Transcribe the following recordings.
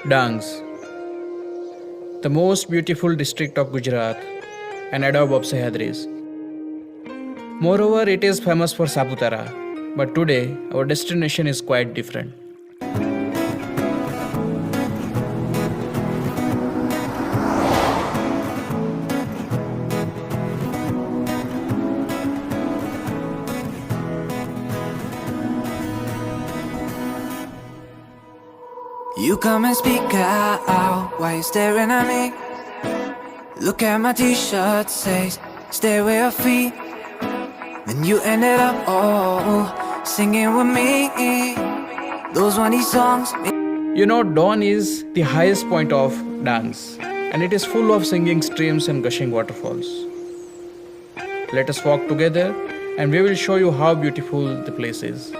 Dangs, the most beautiful district of Gujarat and adobe of Sahyadris. Moreover, it is famous for Saputara, but today our destination is quite different. You come and speak out while you're staring at me. Look at my t-shirt, says stay with your feet. Then you ended up singing with me. Those one these songs. You know, Don is the highest point of Dangs, and it is full of singing streams and gushing waterfalls. Let us walk together and we will show you how beautiful the place is.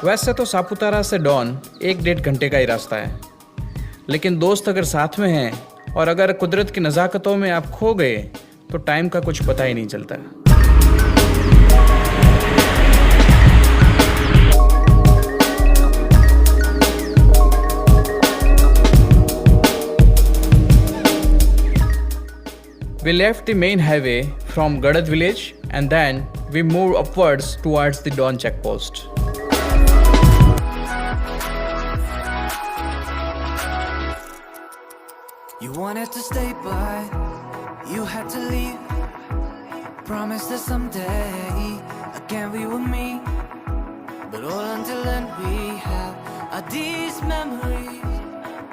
वैसे तो सापुतारा से don 1-1.5 घंटे का ही रास्ता है, लेकिन दोस्त अगर साथ में हैं और अगर कुदरत की नज़ाकतों में आप खो गए तो टाइम का कुछ पता ही नहीं चलता। We left the main highway from Gadad village and then we moved upwards towards the Don checkpost. You wanted to stay, but you had to leave. Promised that someday again we would meet. But all until then we have are these memories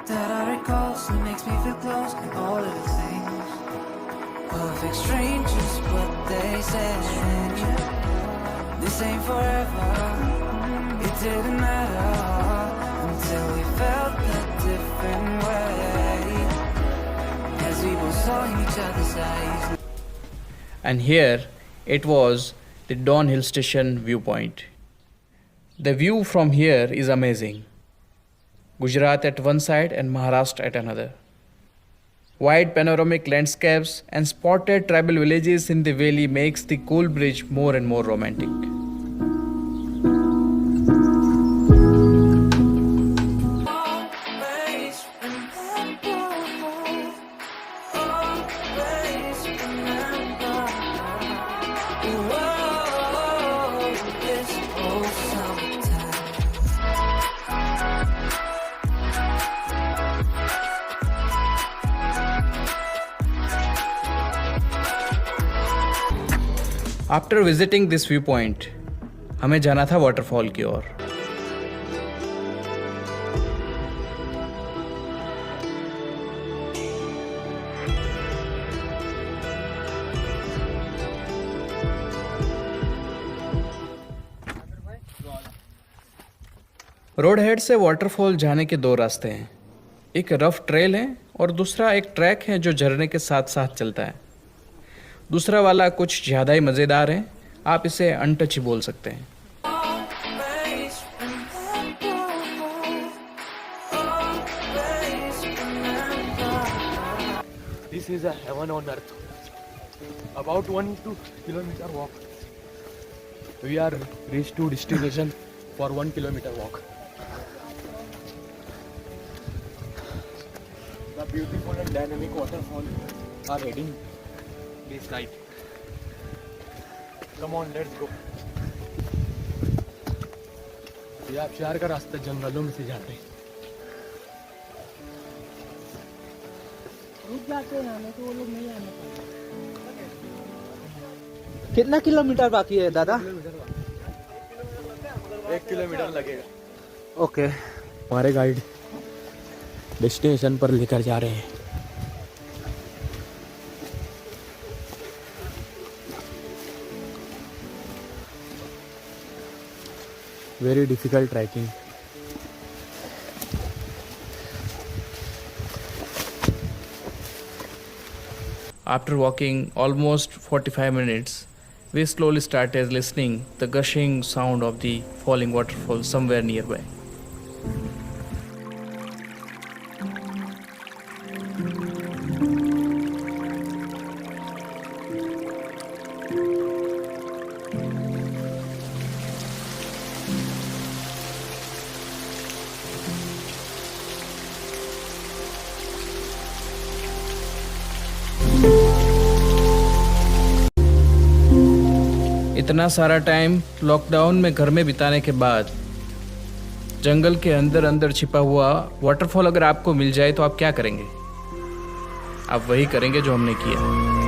that I recall. So it makes me feel close and all of the things. Perfect strangers, what they said. This ain't forever. It didn't matter until we felt a different way. We both saw in each other's eyes. And here it was the Don Hill Station viewpoint. The view from here is amazing. Gujarat at one side and Maharashtra at another. Wide panoramic landscapes and spotted tribal villages in the valley makes the cool bridge more and more romantic. After visiting this viewpoint, हमें जाना था waterfall की ओर। Road head से waterfall जाने के 2 रास्ते हैं। एक रफ ट्रेल है और दूसरा एक ट्रैक है जो झरने के साथ साथ चलता है। दूसरा वाला कुछ ज़्यादा ही मज़ेदार है, आप इसे अनटच ही बोल सकते हैं। This is a heaven on earth. About 1-2 kilometer walk. We are reached to destination for 1 kilometer walk. The beautiful and dynamic waterfall are heading this side. Come on, let's go. ये आप शहर का रास्ता जंगलों में से जाते हैं। रुक जाते हैं ना तो वो लोग नहीं आने पाते। कितना किलोमीटर बाकी है दादा? 1 किलोमीटर लगेगा। ओके। हमारे गाइड डेस्टिनेशन पर लेकर जा रहे हैं। Very difficult trekking. After walking almost 45 minutes, we slowly started listening the gushing sound of the falling waterfall somewhere nearby. इतना सारा टाइम लॉकडाउन में घर में बिताने के बाद जंगल के अंदर अंदर छिपा हुआ वाटरफॉल अगर आपको मिल जाए तो आप क्या करेंगे? आप वही करेंगे जो हमने किया।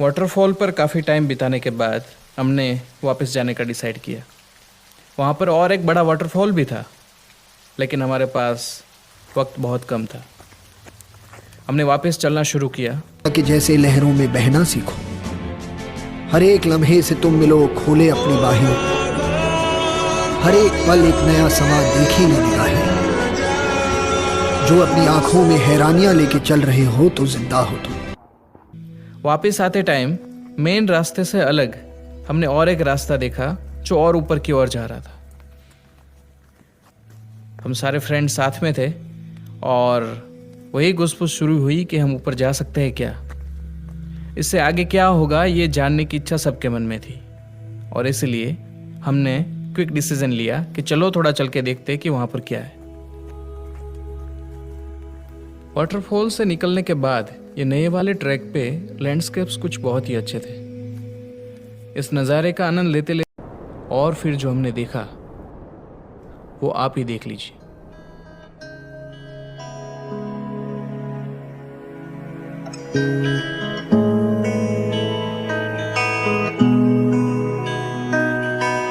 वाटरफॉल पर काफ़ी टाइम बिताने के बाद हमने वापस जाने का डिसाइड किया। वहाँ पर और एक बड़ा वाटरफॉल भी था, लेकिन हमारे पास वक्त बहुत कम था। हमने वापस चलना शुरू किया कि जैसे लहरों में बहना सीखो, हर एक लम्हे से तुम मिलो खोले अपनी बाहें, हर एक पल एक नया समा देखी न निगाहें, जो अपनी आंखों में हैरानियां लेके चल रहे हो तो जिंदा हो तुम। वापस आते टाइम मेन रास्ते से अलग हमने और एक रास्ता देखा जो और ऊपर की ओर जा रहा था। हम सारे फ्रेंड्स साथ में थे और वही गुसपुस शुरू हुई कि हम ऊपर जा सकते हैं क्या। इससे आगे क्या होगा ये जानने की इच्छा सबके मन में थी और इसलिए हमने क्विक डिसीजन लिया कि चलो थोड़ा चल के देखते हैं कि वहाँ पर क्या है। वाटरफॉल से निकलने के बाद ये नए वाले ट्रैक पे लैंडस्केप्स कुछ बहुत ही अच्छे थे। इस नज़ारे का आनंद लेते लेते और फिर जो हमने देखा वो आप ही देख लीजिए।